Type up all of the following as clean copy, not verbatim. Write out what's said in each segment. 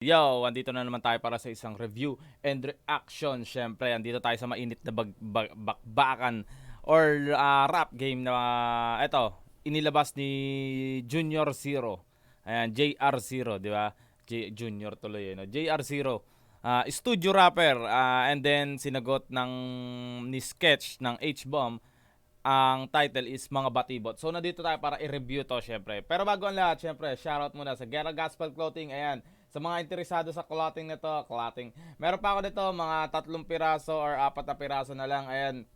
Yo, andito na naman tayo para sa isang review and reaction. Syempre, andito tayo sa mainit na bakbakan or rap game na eto, inilabas ni Junior Zero. Ayan, JR Zero, di ba? Junior tuloy, no? JR Zero. Studio rapper, and then sinagot ni Sketch ng H-Bomb. Ang title is Mga Batibot. So, nandito tayo para i-review to, syempre. Pero bago ang lahat, syempre, shoutout muna sa Gera Gospel Clothing. Ayan, sa mga interesado sa clothing na to, meron pa ako dito, mga 3 piraso or 4 na piraso na lang. Ayan,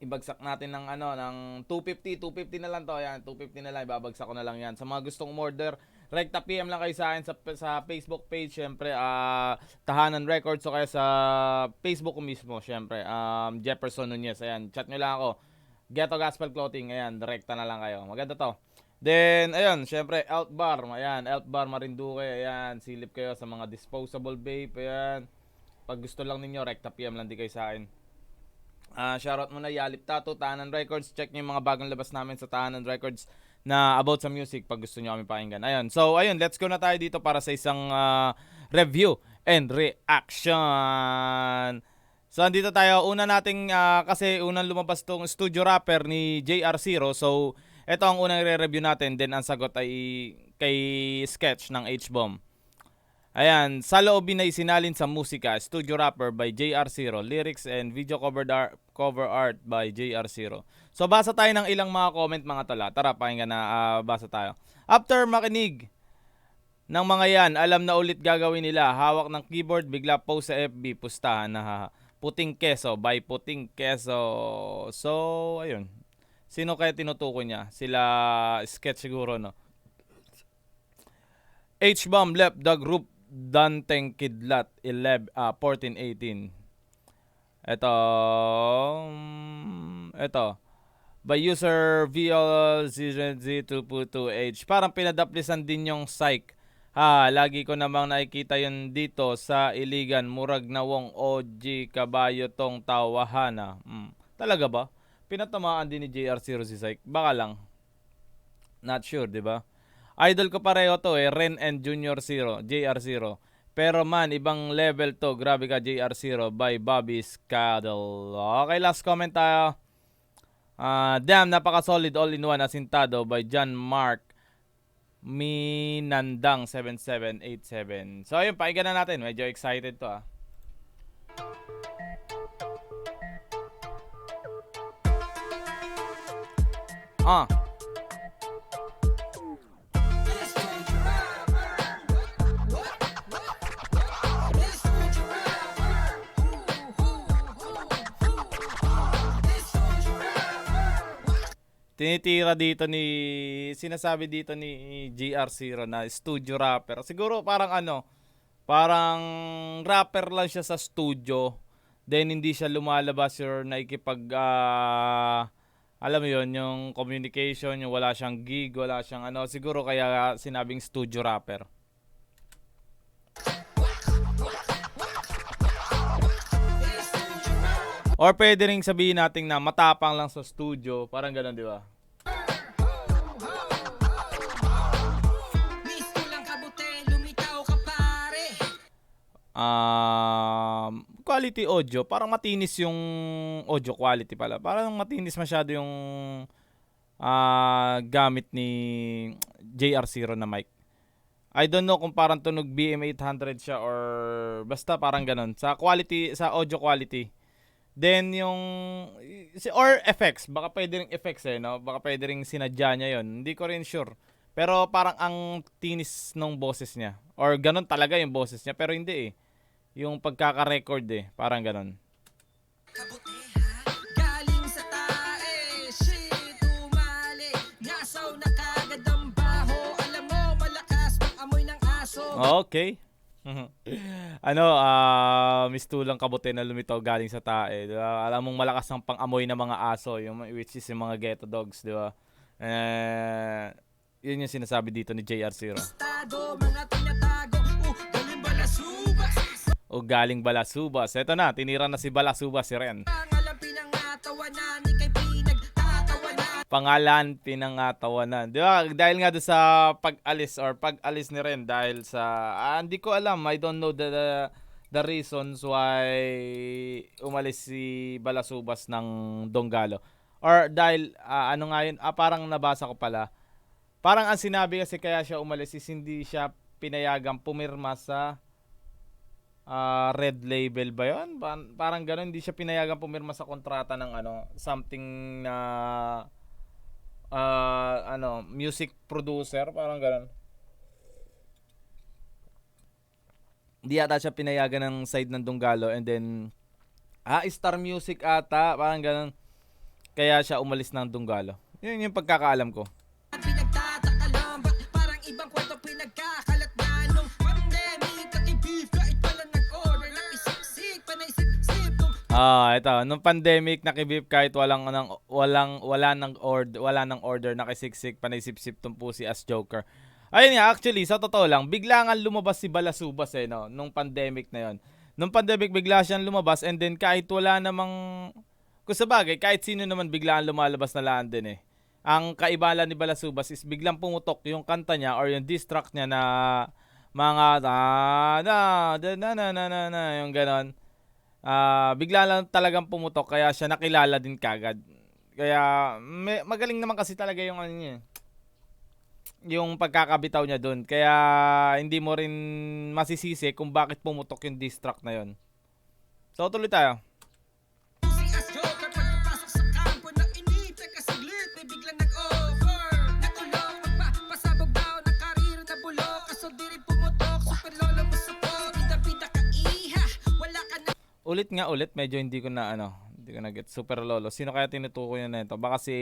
ibagsak natin ng ng 250 na lang to. Ayan, 250 na lang, ibabagsak ko na lang yan. Sa mga gustong order, rekta PM lang kayo sa akin sa Facebook page, syempre, Tahanan Records, o kaya sa Facebook ko mismo, syempre, Jefferson Nunez. Ayan, chat nyo lang ako. Ghetto Gospel Clothing, ayan, direkta na lang kayo. Maganda to. Then, ayun, syempre, Elf Bar, ayan, Elf Bar Marinduque, ayan, silip kayo sa mga disposable vape, ayan. Pag gusto lang ninyo, rekta PM lang di kayo sa akin. Shoutout muna, Yalip Tattoo, Tahanan Records. Check nyo yung mga bagong labas namin sa Tahanan Records na about sa music pag gusto nyo kami pakinggan. Ayun, so, ayun, let's go na tayo dito para sa isang review and reaction. So, andito tayo. Una nating, kasi unang lumabas tong studio rapper ni JR Zero. So, ito ang unang re-review natin. Then, ang sagot ay kay Sketch ng H-Bomb. Ayan, sa loobin na isinalin sa musika, studio rapper by JR Zero. Lyrics and video cover art by JR Zero. So, basa tayo ng ilang mga comment, mga tala. Tara, pakinggan na, basa tayo. After makinig ng mga yan, alam na ulit gagawin nila. Hawak ng keyboard, bigla post sa FB, pustahan na Puting Keso by Puting Keso. So, ayun. Sino kaya tinutukoy niya? Sila Sketch siguro, no? H-Bomb left the group Danteng Kidlat 14-18. Ito. By user VLZZ222H. Parang pinadaplisan din yung psych. Lagi ko namang nakikita yun dito sa Iligan, Murag na wong OG kabayo tong tawahana. Talaga ba? Pinatamaan din ni JR0 si Syke. Baka lang. Not sure, di ba? Idol ko pareho to Ren and Junior Zero, JR0. Pero man, ibang level to. Grabe ka, JR0 by Bobby Scaddle. Okay, last comment tayo. Damn, napaka-solid all-in-one asintado by John Mark Minandang 7787. So ayun, pakinggan na natin. Medyo excited to Tinitira dito sinasabi dito ni GR0 na studio rapper. Siguro parang parang rapper lang siya sa studio. Then hindi siya lumalabas or nakikipag, alam mo yun, yung communication, yung wala siyang gig, wala siyang siguro kaya sinabing studio rapper. Or pwede rin sabihin natin na matapang lang sa studio. Parang gano'n, di ba? Quality audio. Parang matinis yung audio quality pala. Parang matinis masyado yung gamit ni JR0 na mic. I don't know kung parang tunog BM800 siya or basta parang gano'n. Sa quality, sa audio quality. Then or effects, baka pwede ring effects no? Baka pwede ring sinadya niya yon. Hindi ko rin sure. Pero parang ang tinis ng boses niya. Or ganun talaga yung boses niya, pero hindi yung pagkaka-record parang ganun. Galing sa tae, shit, umali. Nasaw na kagad ang baho. Alam mo, malakas ang amoy ng aso. Okay. Mistulang kabuti na lumitaw galing sa tae, di ba? Alam mong malakas ang pang-amoy ng mga aso, which is yung mga ghetto dogs, di ba? Yun yung sinasabi dito ni JR0. Galing Balasubas. Eto na, tinira na si Balasubas si Ren. Pangalan, pinangatawanan. Di ba? Dahil nga doon sa pag-alis ni Ren dahil sa, hindi ko alam. I don't know the reasons why umalis si Balasubas ng Donggalo. Or dahil, ano nga yun, parang nabasa ko pala. Parang ang sinabi kasi kaya siya umalis is hindi siya pinayagang pumirma sa red label ba yun? Parang gano'n, hindi siya pinayagang pumirma sa kontrata ng ano, something na music producer, parang gano'n. Hindi yata siya pinayagan ng side ng Donggalo and then Star Music ata, parang gano'n. Kaya siya umalis ng Donggalo. Yun yung pagkakaalam ko. Pinagtataka lang, ba't parang ibang kwento pinagkakalat na nung pandemic at i-beef kahit pala nag-order ng isiksik, panaisip-sip Ito, nung pandemic nakibip kahit wala nang order, nakisiksik, panaisip-sip tong po si As Joker. Ayun nga, actually, sa totoo lang, bigla nga lumabas si Balasubas no, nung pandemic na yon. Nung pandemic, bigla siyang lumabas and then kahit wala namang, kung sabagay, kahit sino naman biglaan lumalabas na laan din Ang kaibala ni Balasubas is biglang pumutok yung kanta niya or yung diss track niya na mga yung ganon. Bigla lang talagang pumutok kaya siya nakilala din kagad. Kaya magaling naman kasi talaga yung ano niya. Yung pagkakabitaw niya doon. Kaya hindi mo rin masisisi kung bakit pumutok yung diss track na yon. So tuloy tayo. si As Joker pagpapasok sa kampo na inip, teka saglit, may biglang nag-over. Nakulong, magpapasabog daw ng karir na bulok, kaso di rin pumutok, super lolo mo support, bida-bida ka iha, wala ka na. Ulit, medyo hindi ko na get super lolo. Sino kaya tinutukoy na ito? Baka si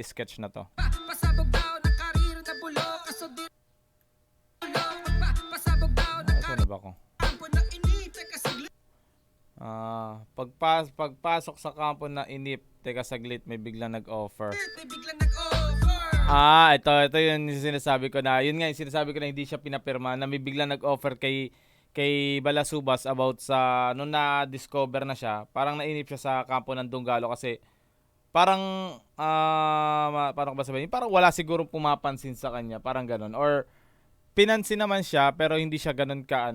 sketch na to. Pasabog daw ng karir na bulok, kaso di bulok, magpapasabog daw ng Saan na ba ako? kampo na inip, teka saglit. Pagpasok sa kampo na inip, teka saglit, may biglang nag-offer. May biglang nag-over. Ito yung sinasabi ko na, yun nga yung sinasabi ko na hindi siya pinapirma, na may biglang nag-offer kay Balasubas about sa, nung na-discover na siya, parang nainip siya sa kampo ng Donggalo kasi, parang, paano ko ba sabihin, parang wala sigurong pumapansin sa kanya, parang ganon, or, pinansin naman siya, pero hindi siya ganon ka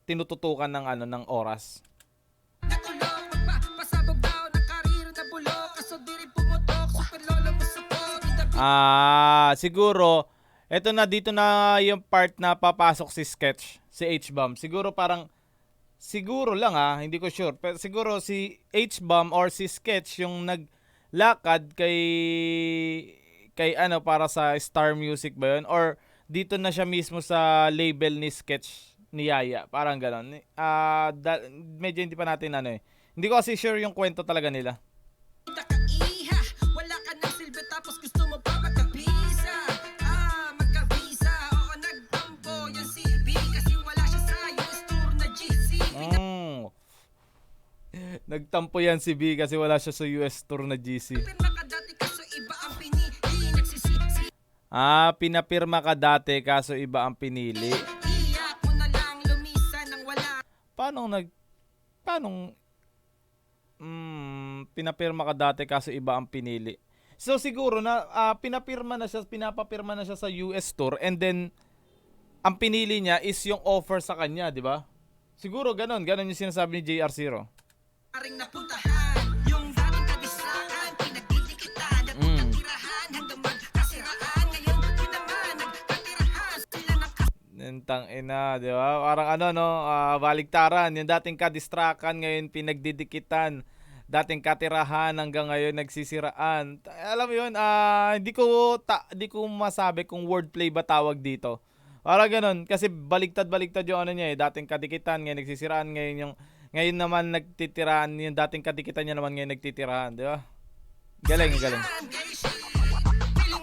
tinututukan ng oras. Nakulong, magpapasabog daw ng karir na bulok, kaso di rin pumutok, super lolo mo support, bida-bida. Siguro eto na, dito na yung part na papasok si Sketch, si H-Bomb. Siguro lang hindi ko sure. Pero siguro si H-Bomb or si Sketch yung naglakad kay para sa Star Music ba yun? Or dito na siya mismo sa label ni Sketch ni Yaya. Parang gano'n. Medyo hindi pa natin Hindi ko kasi sure yung kwento talaga nila. Bida ka iha, wala ka ng silbi tapos gusto mo pa magkabisa. Magkabisa, oo nagtampo yung CB kasi wala siya sa US tour na GC. Nagtampo yan si B kasi wala siya sa US tour na GC. Pinapirma ka dati kaso iba ang pinili, nagsisisi. Pinapirma ka dati kaso iba ang pinili. Iyak mo na lang, lumisan ng wala. Paano pinapirma ka dati kaso iba ang pinili. So siguro na pinapirma na siya sa US tour and then ang pinili niya is yung offer sa kanya, di ba? Siguro ganon yung sinasabi ni JR0. Aring napuntahan, yung dating kadistrakan, pinagdidikitan at pagkatirahan hanggang magkasiraan. Ngayon, yun naman, nagkatirahan sila ng Nentang ina, di ba? Parang baligtaran. Yung dating kadistrakan, ngayon pinagdidikitan. Dating katirahan, hanggang ngayon nagsisiraan. Alam mo yun, hindi ko masabi kung wordplay ba tawag dito. Parang ganun, kasi baligtad yung niya dating kadikitan, ngayon nagsisiraan, ngayon naman nagtitirahan, yung dating kadikitan niya naman ngayon nagtitirahan, di ba? Galing. Feeling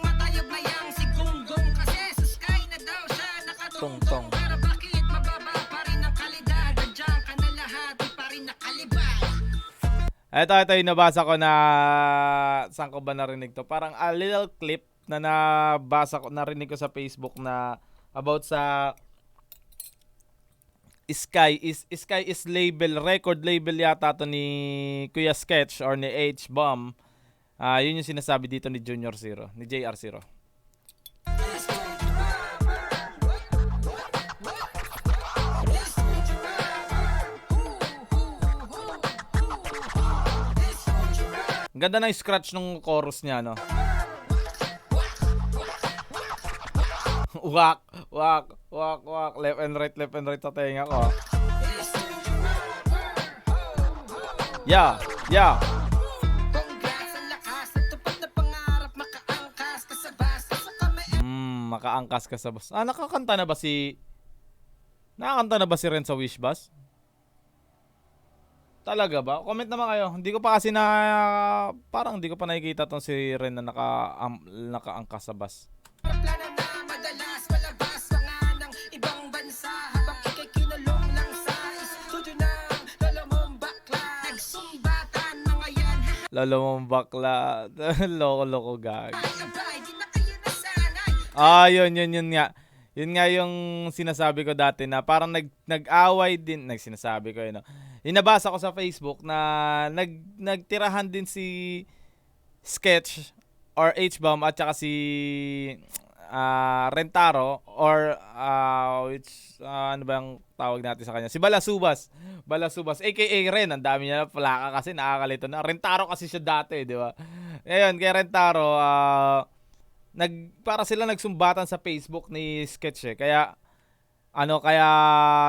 matayog na yang si Gunggong kasi sa sky na daw siya nakatungtong. Pero bakit mababa pa rin ang kalidad? Nandiyan ka na lahat, di pa rin nakalibad. Ito yung nabasa ko na, saan ko ba narinig to? Parang a little clip na narinig ko sa Facebook na about sa Sky is label, record label yata to ni Kuya Sketch or ni H-Bomb. Yun yung sinasabi dito ni Junior Zero, ni JR Zero. Ganda na yung scratch ng chorus niya, no? Wak, wak, wak, wak. Left and right sa tenga ko. Yeah, yeah. Congrats sa lakas at tupad na pangarap, makaangkas ka sa basta sa kamay. Makaangkas ka sa bus. Nakakanta na ba si Ren sa Wish Bus? Talaga ba? Comment naman kayo. Hindi ko pa kasi parang hindi ko pa nakikita tong si Ren na nakaangkas sa bus. Plano na madalas palabas mga ng ibang bansa habang ikay kinulong lang sa studio ng lolo mong bakla. Nagsumbatan mga yan. Lalo mong bakla. Loko-loko gag. Ay, abay, di na kayo nasanay. Yun nga. Yun nga yung sinasabi ko dati na parang nag-away din, sinasabi ko yun, no? Inabasa ko sa Facebook na nagtirahan din si Sketch or H-Bomb at saka si Rentaro or ano ba yung tawag natin sa kanya? Si Balasubas. Balasubas, aka Ren. Ang dami niya na plaka kasi nakakalito na. Rentaro kasi siya dati, di ba? Ngayon, kay Rentaro, para sila nagsumbatan sa Facebook ni Sketch eh. Kaya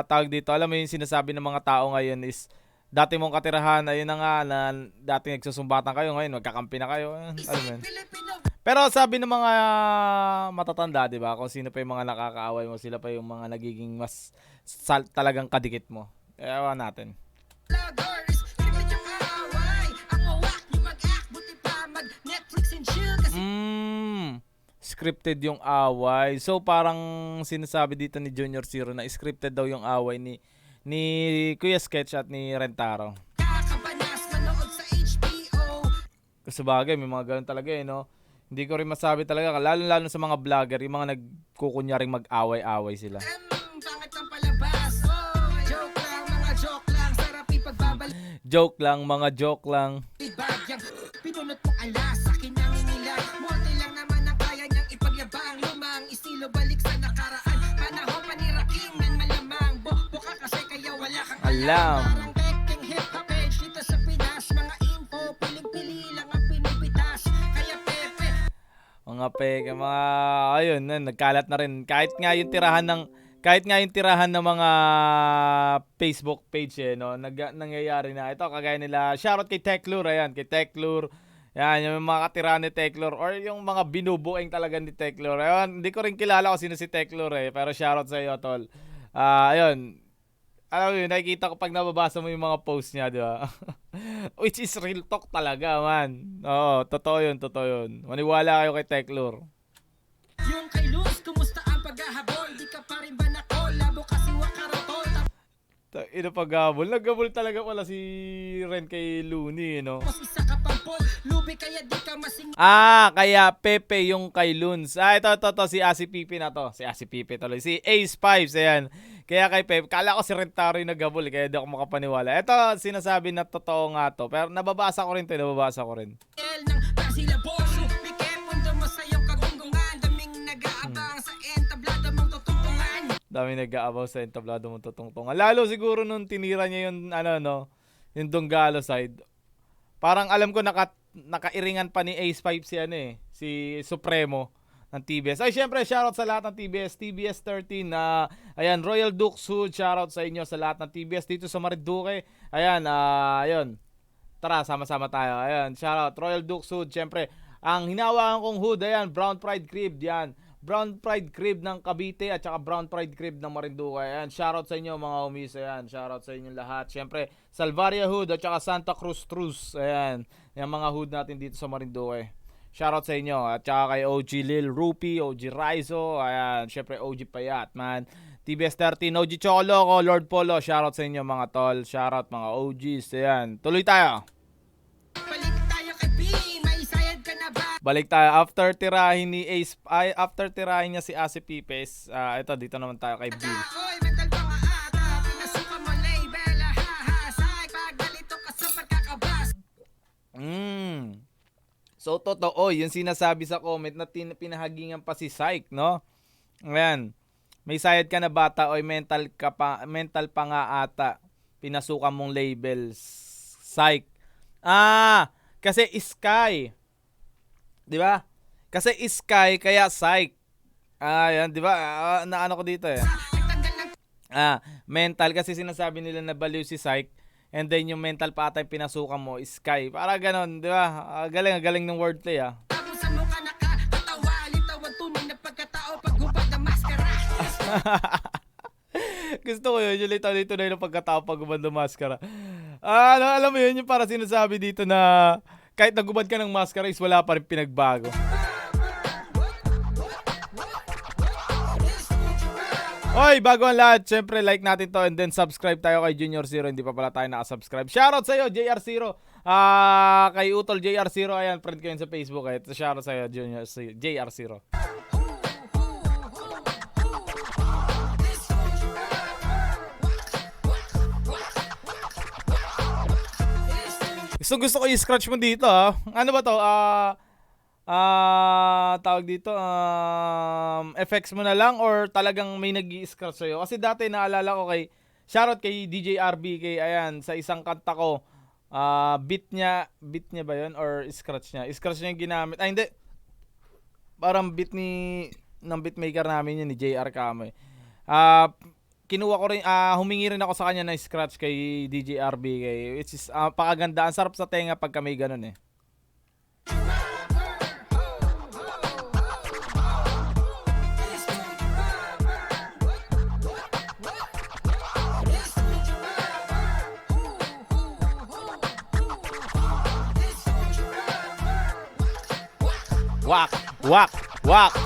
tawag dito, alam mo yung sinasabi ng mga tao ngayon is dati mong katirahan, ayun na nga na dati nagsusumbatan kayo, ngayon magkakampi na kayo. Alam mo yun. Pero sabi ng mga matatanda, di ba, kung sino pa yung mga nakakaaway mo, sila pa yung mga nagiging mas talagang kadikit mo. Kaya ewan natin. Vloggers, scripted yung away. Ang wawak yung mag-act, buti pa mag-Netflix and chill kasi Scripted yung away. So parang sinasabi dito ni Junior Zero na scripted daw yung away ni Kuya Sketch at ni Rentaro. kakabanas manood sa HBO. Kasi bagay, may mga ganun talaga eh, no? Hindi ko rin masabi talaga, lalo sa mga vlogger, yung mga nagkukunyaring mag-away-away sila. Pangit ang palabas. Joke lang, mga joke lang. Sarap ipagbabalik. Joke lang, mga joke lang. Bagyang pinunot mong alas. Akin ang inilag. Multi lang naman ang kaya niyang ipagyabang. Lumang estilo balik sa nakaraan. Panahon pa ni Rakim nan malamang. Buka kasi kaya wala kang Alam. Parang peking hip-hop page dito sa Pinas. Mga info, piling-pili lang ang pinipitas. Kaya pepe. Mga peke, ayun, nagkalat na rin. Kahit nga yung tirahan ng mga Facebook page eh, no, nangyayari na. Ito, kagaya nila, shoutout kay Teclur, ayan, kay Teclur. Yan, yung mga katirahan ni Teclur or yung mga binubuing talaga ni Teclur. Ayun, hindi ko rin kilala kung sino si Teclur eh, pero shoutout sa iyo, tol. Ayun, alam mo yun, nakikita ko pag nababasa mo yung mga post niya, di ba? Which is real talk talaga, man. Oo, totoo yun. Maniwala kayo kay Teclur. Yung kay Luz, kumusta ang paghahabol? Di ka pa rin ba nakolabo kasi wakarapol? Ino paghabol. Naggabol talaga pala si Ren kay Looney, no? Tapos isa ka pang Paul, lubi kaya di ka masing... Kaya Pepe yung kay Loons. Ito, si Asi Pipi na to. Si Asi Pipi tuloy. Si Ace Pipes, ayan. Kaya kay Pepe, kala ko si Rentaro yung naggabol, kaya di ako makapaniwala. Ito, sinasabi na totoo nga to. Pero nababasa ko rin. ng Pasila Boso, Bike, pundo mo sa iyong kagunggungan. Daming nag-aabang sa entablado mong tutungtungan. Dami nag-aabaw sa entablado mong tutungtungan. Lalo siguro nung tinira niya yung, yung Donggalo side. Parang alam ko nakairingan pa ni Ace 5 si Supremo ng TBS. Ay, syempre, shoutout sa lahat ng TBS 13 na, ayan, Royal Dukes Hood, shoutout sa inyo sa lahat ng TBS dito sa Marinduque. Ayan, ayun. Tara, sama-sama tayo. Ayan, shoutout, Royal Dukes Hood, syempre. Ang hinawakan kong hood, ayan, Brown Pride Crib, yan. Brown Pride Crib ng Cavite at saka Brown Pride Crib ng Marinduque. Ayan, shoutout sa inyo mga homies. Ayan, shoutout sa inyo lahat. Syempre, Salvaria Hood at saka Santa Cruz Trus. Ayan, yung mga hood natin dito sa Marinduque. Shoutout sa inyo. At saka kay OG Lil Rupi, OG Raizo. Ayan, syempre OG Payat, man. TBS 13, OG Chocoloco, Lord Polo. Shoutout sa inyo mga tol. Shoutout mga OGs. Ayan, tuloy tayo. Balik tayo kay B, may sayad ka na ba? Balik tayo after tirahin ni Ace, after tirahin niya si Asi Pipes. Ito dito naman tayo kay B. Oy, mental pa nga ata, Mm. So, totoo, yung sinasabi sa comment na pinahagingan pa si Psych, no? Ayan. May sayad ka na bata o mental pa nga ata. Pinasukan mong labels. Psych. Kasi Sky. 'Di ba? Kasi Sky kaya Psych. Yan, 'di ba? Naano ko dito eh. Mental kasi sinasabi nila na baliw si Psych. And then yung mental pa ata yung pinasukan mo, Sky. Para ganon, 'di ba? Galing ng wordplay ah. Tapos sa mukha nakakatawa, litaw ang tunay na pagkatao paghubad ng maskara. Gusto ko yun, yung lito na yung pagkatao pag gumanda maskara. Alam mo yun, yung para sinasabi dito na kahit nagubad ka ng maskara is wala pa rin pinagbago. Oy, bago ang lahat, syempre like natin to and then subscribe tayo kay Junior Zero. Hindi pa pala tayo nakasubscribe. Shoutout sa'yo, JR Zero. Kay Utol JR Zero, ayan, friend ko yun sa Facebook. Shoutout sa'yo, JR Zero. Gusto ko i-scratch mo dito ha. Ano ba to? Tawag dito, effects mo na lang or talagang may nag-i-scratch sa'yo? Kasi dati naalala ko shoutout kay DJ RBK, ayan, sa isang kanta ko, beat niya ba yun or scratch niya? Scratch niya yung ginamit. Hindi. Parang beat ng beatmaker namin yun, ni JR Kame. Kinuha ko rin, humingi rin ako sa kanya na scratch kay DJ RBK, which is pakaganda. Ang sarap sa tenga pagka may ganun eh. Wak, wak, wak.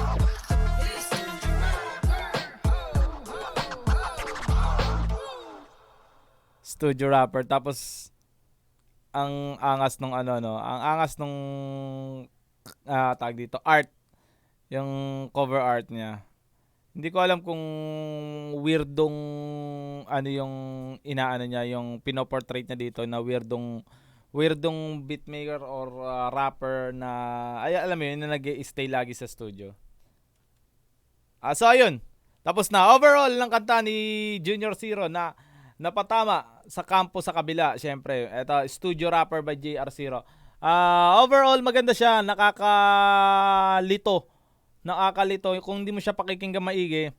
Studio rapper, tapos ang angas nung ang angas nung tag dito, art, yung cover art niya. Hindi ko alam kung weirdong yung inaano niya, yung pinoportrait niya dito na weirdong beatmaker or rapper na alam mo yun, na nag-stay lagi sa studio. So ayun, tapos na overall ng kanta ni Junior Zero na napatama sa kampo sa kabila. Syempre, eto, studio rapper by JR Zero. Overall maganda siya, nakakalito kung hindi mo siya pakikinggan maigi.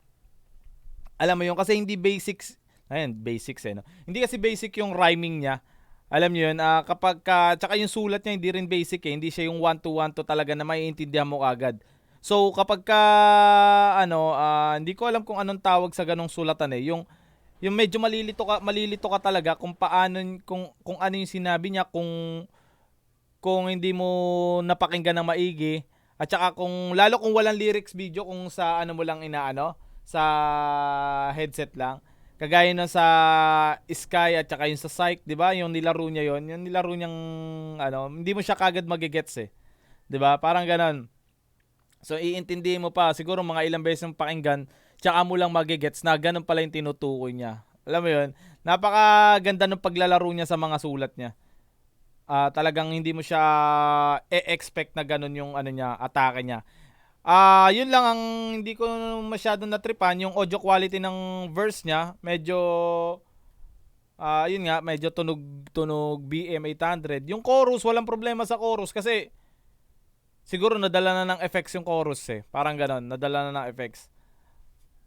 Alam mo yun, kasi hindi basics no? Hindi kasi basic yung rhyming niya. Alam niyo yun, kapag tsaka yung sulat niya hindi rin basic eh. Hindi siya yung 1-to-1 talaga na maiintindihan mo agad. So kapag hindi ko alam kung anong tawag sa ganong sulatan eh. Yung medyo malilito ka talaga kung paano, kung ano yung sinabi niya, kung hindi mo napakinggan ng maigi, at saka lalo kung walang lyrics video, kung sa mo lang sa headset lang. Kagaya nun sa Sky at saka yung sa Psych, 'di ba? Yung nilaro niya yung nilaro niyang hindi mo siya kagad magigets eh. 'Di ba? Parang ganoon. So iintindihin mo pa siguro mga ilang beses mong pakinggan, tsaka mo lang magigets na ganun pala yung tinutukoy niya. Alam mo 'yun? Napakaganda ng paglalaro niya sa mga sulat niya. Talagang hindi mo siya expect na ganun yung niya, atake niya. Yun lang ang hindi ko masyadong natripan, yung audio quality ng verse niya, medyo yun nga, medyo tunog BM800. Yung chorus, walang problema sa chorus kasi siguro nadala na ng effects yung chorus eh. Parang ganon, nadala na ng effects.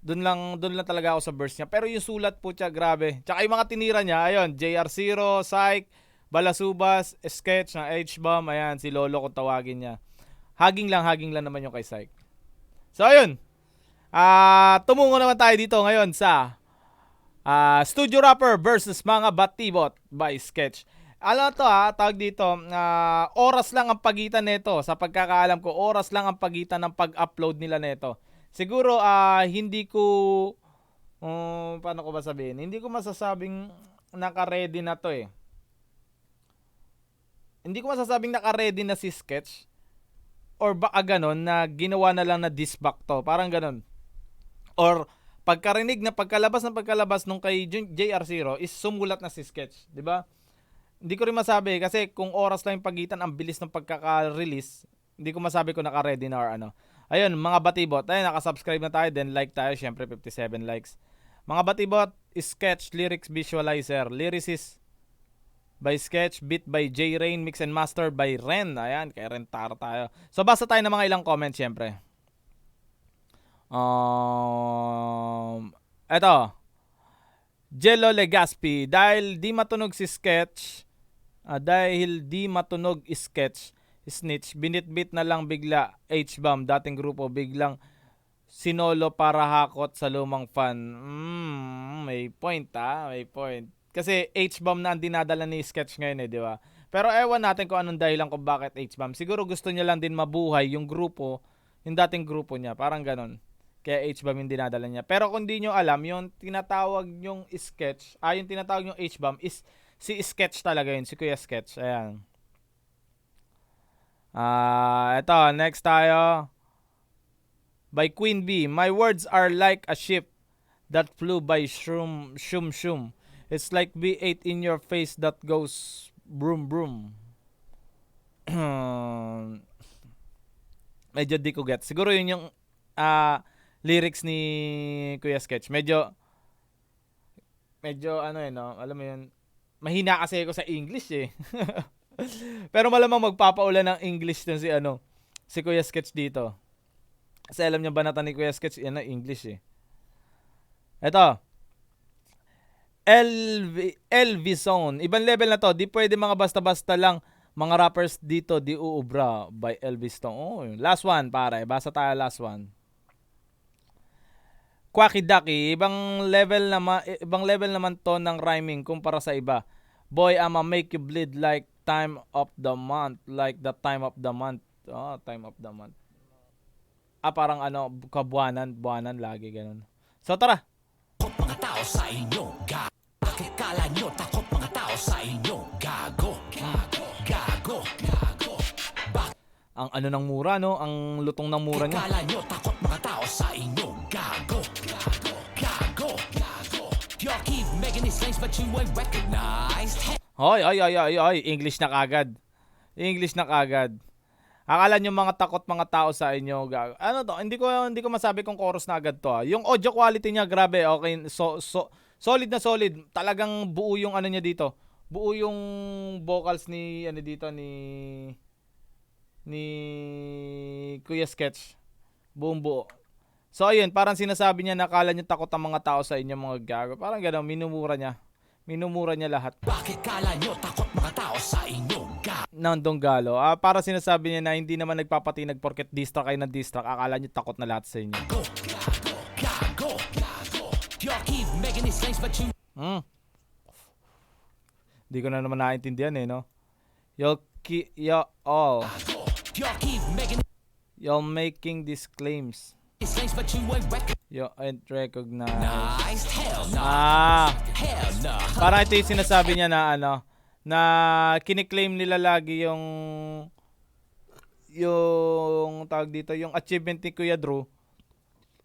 Doon lang talaga ako sa verse niya. Pero yung sulat po siya, grabe. Tsaka yung mga tinira niya, ayun, JR Zero, Psych, Balasubas, Sketch ng H-Bomb, ayan, si Lolo kung tawagin niya. Haging lang naman yung kay Psych. So, ayun. Tumungo naman tayo dito ngayon sa Studio Rapper versus mga Batibot by Sketch. Alam to tawag dito, oras lang ang pagitan nito. Sa pagkakaalam ko, oras lang ang pagitan ng pag-upload nila nito. Siguro, hindi ko, paano ko ba sabihin? Hindi ko masasabing naka-ready na to eh. Hindi ko masasabing naka-ready na si Sketch. Or baka ganon na ginawa na lang na disc back to. Parang ganon. Or pagkalabas nung kay JR Zero is sumulat na si Sketch. Diba? Hindi ko rin masabi kasi kung oras lang yung pagitan, ang bilis ng pagkaka-release, hindi ko masabi kung naka-ready na or ano. Ayun, mga batibot. Ayun, naka-subscribe na tayo, then like tayo, syempre 57 likes. Mga batibot, sketch, lyrics, visualizer, lyricist by Sketch, beat by J Rain, mix and master by Ren. Ayan, kay Ren Tara tayo. So basa tayo ng mga ilang comments syempre. Eto, Jello Legaspi, dahil di matunog sketch, snitch, binitbit na lang bigla H-bomb, dating grupo biglang sinolo para hakot sa lumang fan. May point may point. Kasi H-bomb na ang dinadala ni Sketch ngayon di ba? Pero ewan natin kung anong dahilan kung bakit H-bomb. Siguro gusto niya lang din mabuhay yung grupo, yung dating grupo niya, parang ganon. Kaya H-bomb yung dinadala niya. Pero kung di nyo alam, yung tinatawag yung Sketch, yung tinatawag yung H-bomb is si Sketch talaga yun, si Kuya Sketch. Ayan. Ito, next tayo. By Queen B, my words are like a ship that flew by shroom. It's like V8 in your face that goes broom broom. Medyo di ko get. Siguro yun yung lyrics ni Kuya Sketch. Medyo no, alam mo yun. Mahina kasi ako sa English Pero malamang magpapaulan ng English din si Kuya Sketch dito. Kasi alam niya banata ni Kuya Sketch, yan ang English Ito. LV Zone. Ibang level na to. Di pwede mga basta-basta lang mga rappers dito di uubra by LV Stone. Last one pare. Basta tayo last one. Quacky Ducky. Ibang level naman to ng rhyming kumpara sa iba. Boy, I'ma make you bleed like time of the month. Like the time of the month. Time of the month. Parang buwanan lagi ganun. So tara. Mga tao sa inyo, bakit kala nyo takot mga tao sa inyo? Gago. Ang ng mura no, ang lutong ng mura niya. Kala nyo takot mga tao sa inyo? Gago. Y'all keep making these claims but you ain't recognized. Hoy, English na kagad. Akala nyo mga takot mga tao sa inyo. Ano to? Hindi ko masabi kung chorus na agad to. Yung audio quality niya grabe, okay. Solid na solid. Talagang buo yung niya dito. Buo yung vocals ni ni Kuya Sketch. Buong buo. So ayun, parang sinasabi niya nakala niyo takot ang mga tao sa inyo mga gago. Parang gano'n, minumura niya lahat. Bakit kala nyo takot mga tao sa inyo? Nandong Galo. Para sinasabi niya na hindi naman nagpapatinag porket distract kayo ng distract. Akala niyo takot na lahat sa inyo. Gago. Y'all keep making these claims but you Di ko na naman naiintindihan no. Y'all making these claims. but you ain't recognized. You ain't recognized. Hell no. Hell no. Parang ito yung sinasabi niya na na kiniklaim nila lagi yung tawag dito, yung achievement ni Kuya Drew.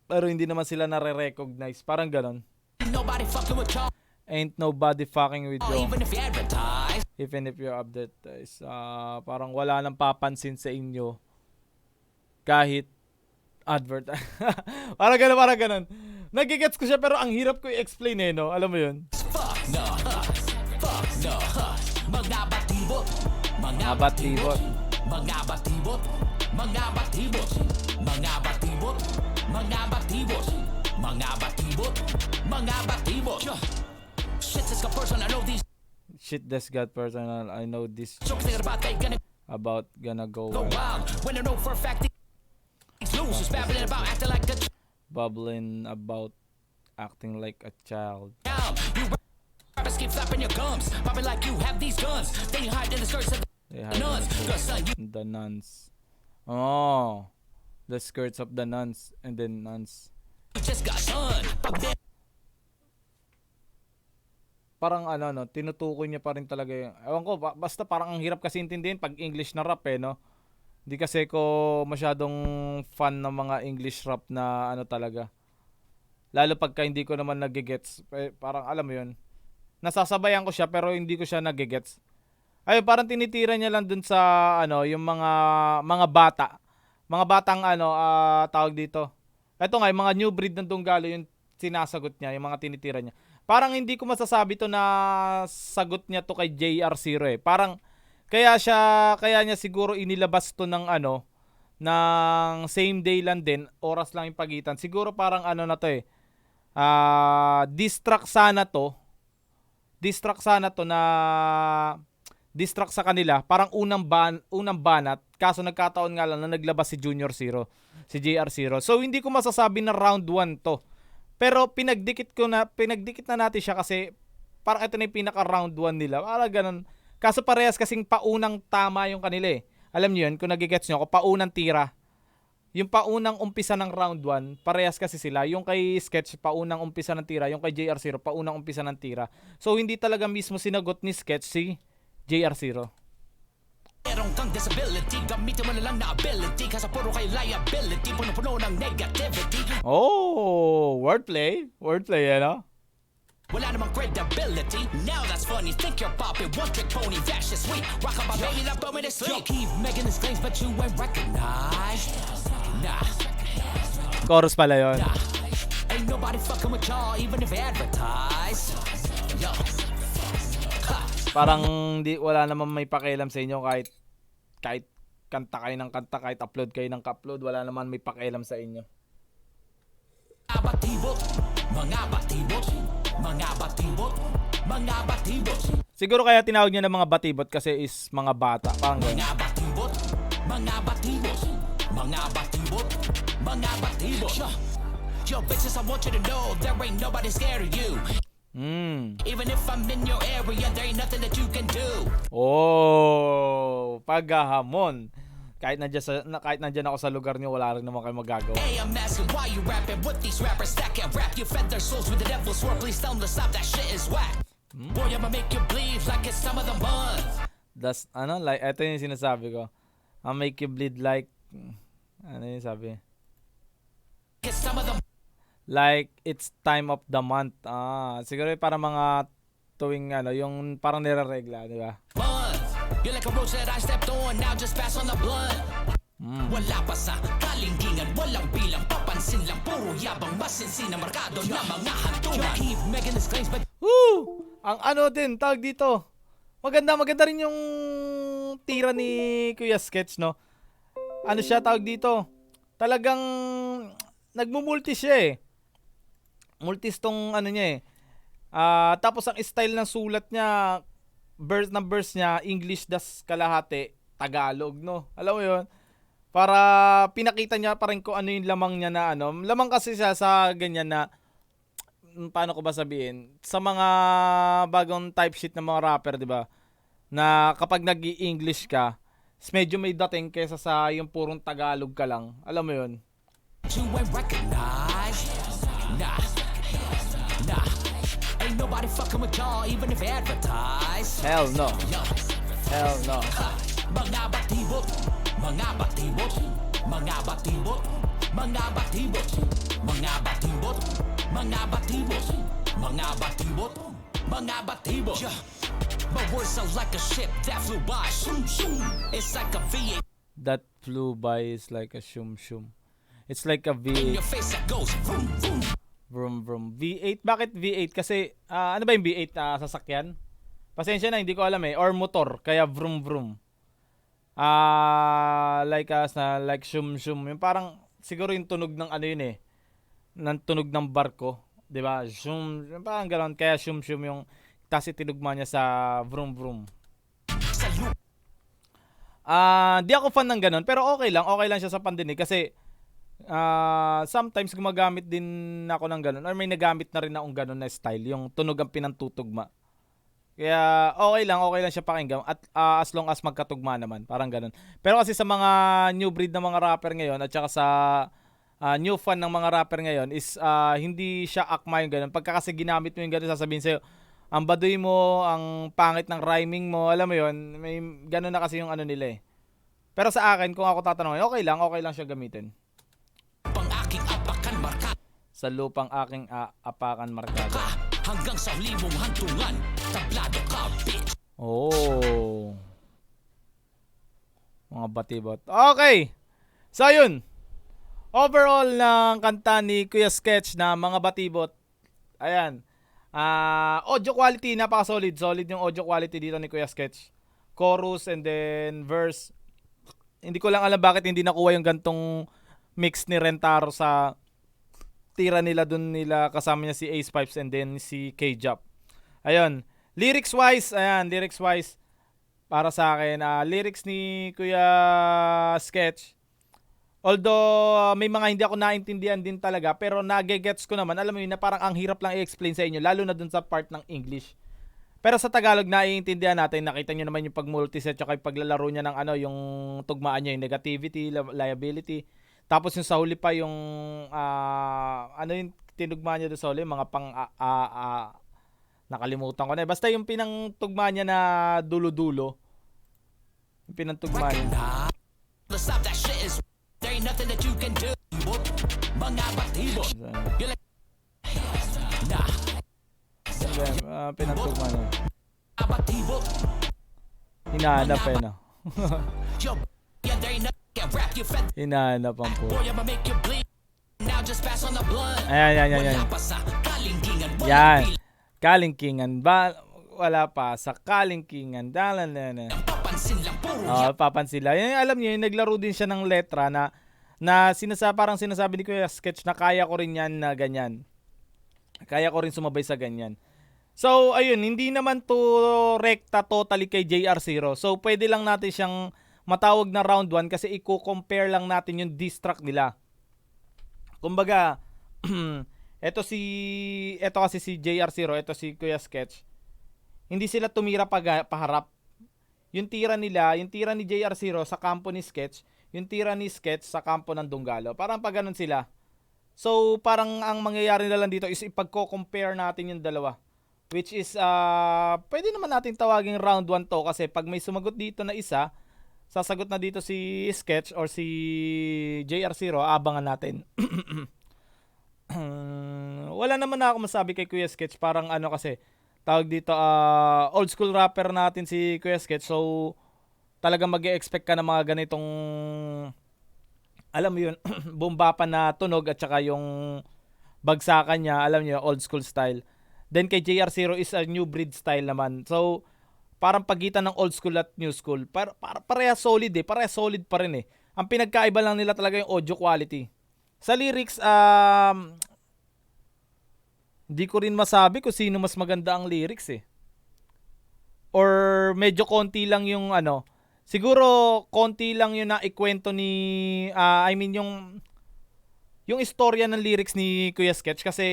Pero hindi naman sila nare-recognize. Parang ganon. Nobody fucking with y'all. Ain't nobody fucking with you. Even if you advertise. Even if you advertise. Parang wala nang papansin sa inyo. Kahit advert. parang ganon. Nagigets ko siya pero ang hirap ko i-explain no? Alam mo yun? Fuck no. Mga batibot. Shit just got personal. I know these jokes thinking about gonna go wild. When I know for a fact these losers babbling about acting like a bubbling about acting like a child. You rappers keep flapping your gums, popping like you have these guns. They hide in the skirts of the nuns. The nuns. The skirts of the nuns and then nuns. You just got done. Parang tinutukoy niya pa rin talaga yung, ewan ko, basta parang ang hirap kasi intindihin pag English na rap no. Hindi kasi ko masyadong fan ng mga English rap na talaga. Lalo pagka hindi ko naman nagigets, parang alam mo yun. Nasasabayan ko siya pero hindi ko siya nagigets. Ayun, parang tinitira niya lang dun sa ano, yung mga bata. Mga batang ano, tawag dito. Eto nga, yung mga new breed ng Tunggalo yung sinasagot niya, yung mga tinitira niya. Parang hindi ko masasabi to na sagot niya to kay JR0 eh. Parang kaya niya siguro inilabas to ng ano, ng same day lang din, oras lang yung pagitan. Siguro parang ano na to eh. Distract sana to. Distract sana to na distract sa kanila, parang unang banat, kaso nagkataon nga lang na naglabas si Junior Zero, si JR0. So hindi ko masasabi na round 1 to. Pero pinagdikit na natin siya kasi parang ito na yung pinaka round 1 nila. Parang ganun. Kaso parehas kasing paunang tama yung kanila eh. Alam niyo yun, kung nagigets nyo ako, paunang tira. Yung paunang umpisa ng round 1, parehas kasi sila. Yung kay Sketch, paunang umpisa ng tira. Yung kay JR0, paunang umpisa ng tira. So hindi talaga mismo sinagot ni Sketch si JR0. Meron kang disability, gamitin mo na lang na ability, kasi puro kay liability, puno-puno ng negativity. Oh, wordplay. Wordplay, ano? Wala namang credibility. Now that's funny. Think you're popping. One trick pony. That's just sweet. Rock about baby, not bumming this sleep. Yo, keep making these claims, but you ain't recognized. Nah, Chorus pala yun. nah. Ain't nobody fucking with y'all, even if they advertise. Yo. Ha. Parang wala naman may pakialam sa inyo kahit kanta kayo ng kanta, kahit upload kayo ng upload, wala naman may pakialam sa inyo. Mga batibot, mga batibot, mga batibot, mga batibot, Siguro kaya tinawag niya ng mga batibot kasi is mga bata. Parang ganyan. mga batibot, mga batibot, mga batibot, mga batibot. Yo, bitches, I want you to know there ain't nobody scared of you. Even if I'm in your area, there ain't nothing that you can do. Oh, paghahamon. Kahit nandiyan ako sa lugar niyo, wala rin naman kayo magagawa. Hey, I'm asking why you rapping with these rappers that can't rap. You fed their souls with the devil's sword. Please tell them to stop. That shit is whack. Boy, I'ma make you bleed like it's some of the month. Das ano, like ito yung sinasabi ko. I'll make you bleed like ano yung sabi? It's some of the Like it's time of the month. Siguro para mga tuwing ano, yung parang nire-regla, di ba? month. You're like a roach that I stepped on. Now just pass on the blunt. Wala pa sa kalingkingan, walang bilang, papansin lang, puro yabang, masinsin na markado na mga hantungan. Keep making these claims, but Woo! Ang ano din, tawag dito. Maganda rin yung tira ni Kuya Sketch, no? Ano siya tawag dito? Talagang nagmumulti siya eh. Multis tong ano niya eh. Tapos ang style ng sulat niya, verse niya, English das kalahati, Tagalog, no? Alam mo yun? Para pinakita niya pa rin kung ano yung lamang niya na ano. Lamang kasi siya sa ganyan na, paano ko ba sabihin? Sa mga bagong type sheet ng mga rapper, di ba? Na kapag nag-i-English ka, medyo may dating kesa sa yung purong Tagalog ka lang. Alam mo yun? you ain't recognized. Nah, nah. Ain't nobody fucking with y'all, even if they advertise. Hell no. Yo. Hell no. Mga batibot, mga batibot, mga batibot, mga batibot, mga batibot, mga batibot, mga batibot, mga batibot. My words sound like a ship that flew by. Shoom, shoom. It's like a V8 That flew by is like a shum shum. It's like a in V8. your face that goes vroom, vroom. Vroom vroom. V8? Bakit V8? Kasi, ano ba yung V8? Sasakyan? Pasensya na, hindi ko alam eh. Or motor, kaya vroom vroom. Like shum shum. Yung parang, siguro yung tunog ng ano yun eh. Ng tunog ng barko. Diba? Shum, parang gano'n. Kaya shum shum yung, tas itinugma niya sa vroom vroom. Sa loop. Di ako fan ng ganun, pero okay lang siya sa pandinig kasi sometimes gumagamit din ako ng ganun or may nagamit na rin akong ganun na style, yung tunog ang pinantutugma. Kaya okay lang siya pakinggan at as long as magkatugma naman, parang ganun. Pero kasi sa mga new breed na mga rapper ngayon at saka sa new fan ng mga rapper ngayon is hindi siya akma yung ganun. Pagka kasi ginamit mo yung ganun, sasabihin sa'yo, ang baduy mo, ang pangit ng rhyming mo, alam mo yon, may gano'n na kasi yung ano nila eh. Pero sa akin, kung ako tatanungin, okay lang siya gamitin. Pang aking apakan marka. Sa lupang aking apakan markado. Hanggang sa huli mong hantungan. Tablado ka, bitch. Oh. Mga batibot. Okay. So, yun. Overall ng kanta ni Kuya Sketch na Mga Batibot. Ayan. Audio quality, napaka-solid. Solid yung audio quality dito ni Kuya Sketch. Chorus and then verse. Hindi ko lang alam bakit hindi nakuha yung gantong mix ni Rentaro sa tira nila dun nila kasama niya si Ace Pipes and then si K-Jop. Ayun. Lyrics-wise, para sa akin, lyrics ni Kuya Sketch, although may mga hindi ako naintindihan din talaga, pero nagegets ko naman. Alam mo yun na parang ang hirap lang i-explain sa inyo, lalo na dun sa part ng English. Pero sa Tagalog, naiintindihan natin. Nakita nyo naman yung pag-multiset tsaka yung paglalaro niya ng yung tugmaan niya, yung negativity, liability. Tapos yung sa huli pa yung, yung tinugma niya doon sa huli, mga nakalimutan ko na. Basta yung pinangtugma niya na dulo-dulo. Yung pinantugma niya. Stop that shit is there ain't nothing that you can do. Mga batibot. Nah. Pinantugma niya. Mga batibot. Hinahanap no? Yo, yeah, there ain't nothing can wrap you fed. Hinahanap ang po. Boy, I'ma make you bleed. Now just pass on the blood. Ayan. Wala pa sa kalingkingan. Yan. Kalingkingan ba? Wala pa sa kalingkingan. Dalan. Papansin lang puro. Papansin lang. Yan, alam niyo, naglaro din siya ng letra na parang sinasabi ni Kuya Sketch na kaya ko rin yan na ganyan. Kaya ko rin sumabay sa ganyan. So, ayun, hindi naman to rekta totally kay JR0. So, pwede lang natin siyang matawag na round 1 kasi i-compare lang natin yung diss track nila. Kumbaga, eto kasi si JR0, eto si Kuya Sketch. Hindi sila tumira paharap. Yung tira ni JR0 sa kampo ni Sketch, yung tira ni Sketch sa kampo ng Dunggalo. Parang pag ganun sila. So, parang ang mangyayari na lang dito is ipagko-compare natin yung dalawa. Which is, pwede naman natin tawaging round 1 to kasi pag may sumagot dito na isa, sasagot na dito si Sketch or si JR0, abangan natin. Wala naman na ako masabi kay Kuya Sketch. Parang kasi, tawag dito, old school rapper natin si Kuya Sketch. So, talagang mag-e-expect ka ng mga ganitong, alam mo yun, bumbapan na tunog at saka yung bagsakan niya, alam niyo, old school style. Then kay JR0 is a new breed style naman. So, parang pagitan ng old school at new school. Pareha solid pareha solid pa rin Ang pinagkaiba lang nila talaga yung audio quality. Sa lyrics, hindi ko rin masabi kung sino mas maganda ang lyrics Or medyo konti lang yung siguro konti lang yung naikwento ni, yung istorya ng lyrics ni Kuya Sketch kasi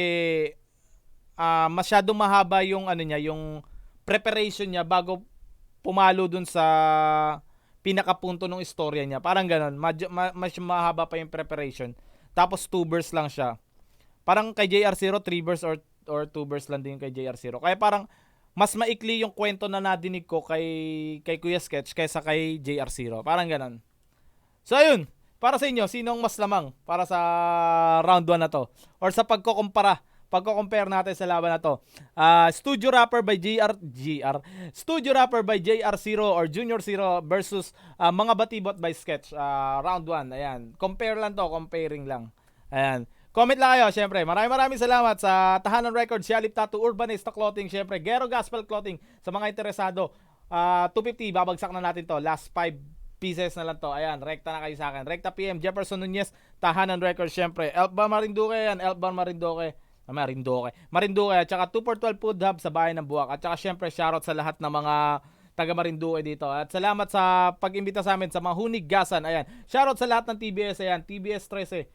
masyadong mahaba yung yung preparation niya bago pumalo dun sa pinakapunto ng istorya niya. Parang ganon. Mas mahaba pa yung preparation. Tapos 2 verse lang siya. Parang kay JR0 3 verse or 2 verse lang din kay JR0. Kaya parang mas maikli yung kwento na nadinig ko kay Kuya Sketch kaysa kay JR0. Parang ganon. So ayun, para sa inyo, sinong mas lamang para sa round 1 na to? Or sa pagko-compare natin sa laban na to. Studio Rapper by Studio Rapper by JR0 or Junior Zero versus Mga Batibot by Sketch. Round 1. Ayan. Compare lang to. Comparing lang. Ayan. Comment lang kayo, syempre. Maraming salamat sa Tahanan Records, Yalip Tattoo, Urbanista Clothing, syempre, Gero Gospel Clothing. Sa mga interesado, 250, babagsak na natin to. Last 5 pieces na lang to. Ayan, rekta na kayo sa akin. Rekta PM, Jefferson Nunez, Tahanan Records, syempre. Elfban Marinduque yan. Elfban Marinduque. Marinduque. At saka 2 for 12 Food Hub sa Bayan ng Buwak. At saka syempre, shoutout sa lahat ng mga taga Marinduque dito. At salamat sa pag-imbita sa amin sa mga Hunigasan. Ayan. Shoutout sa lahat ng TBS. Ayan, TBS 13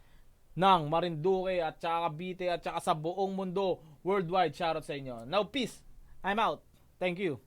ng Marinduque at saka Cavite at saka sa buong mundo worldwide. Shoutout sa inyo. Now, peace. I'm out. Thank you.